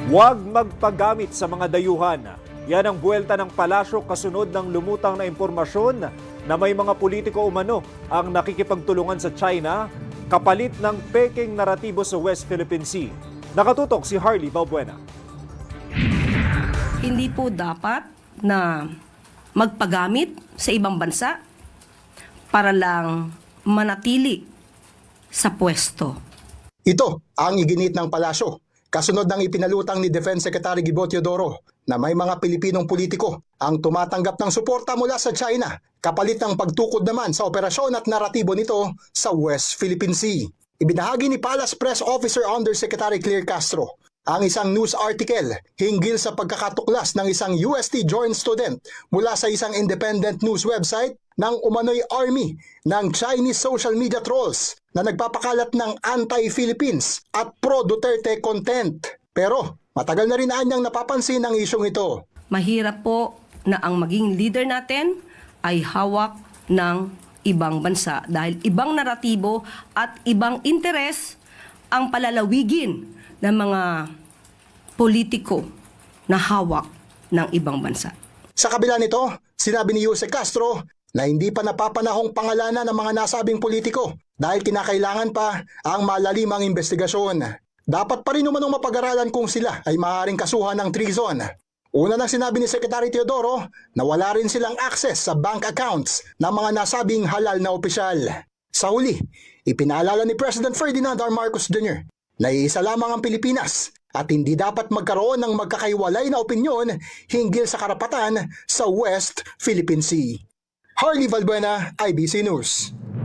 Huwag magpagamit sa mga dayuhan. Yan ang buwelta ng palasyo kasunod ng lumutang na impormasyon na may mga politiko umano ang nakikipagtulungan sa China kapalit ng peking naratibo sa West Philippine Sea. Nakatutok si Harley Balbuena. Hindi po dapat na magpagamit sa ibang bansa para lang manatili sa pwesto. Ito ang iginit ng palasyo kasunod ng ipinalutang ni Defense Secretary Gibo Teodoro na may mga Pilipinong politiko ang tumatanggap ng suporta mula sa China kapalit ng pagtukod naman sa operasyon at naratibo nito sa West Philippine Sea. Ibinahagi ni Palace Press Officer Undersecretary Claire Castro ang isang news article hinggil sa pagkakatuklas ng isang UST joint student mula sa isang independent news website ng umano'y army ng Chinese social media trolls na nagpapakalat ng anti-Philippines at pro-Duterte content. Pero matagal na rin anyang napapansin ang isyong ito. Mahirap po na ang maging leader natin ay hawak ng ibang bansa dahil ibang naratibo at ibang interes ang palalawigin ng mga politiko na hawak ng ibang bansa. Sa kabila nito, sinabi ni Jose Castro na hindi pa napapanahong pangalanan ng mga nasabing politiko dahil kinakailangan pa ang malalimang investigasyon. Dapat pa rin umanong mapag-aralan kung sila ay maaaring kasuhan ng treason. Una nang sinabi ni Secretary Teodoro na wala rin silang access sa bank accounts ng mga nasabing halal na opisyal. Sa huli, ipinaalala ni President Ferdinand R. Marcos Jr. na iisa lamang ang Pilipinas at hindi dapat magkaroon ng magkakaiwalay na opinyon hinggil sa karapatan sa West Philippine Sea. Harley Balbuena, IBC News.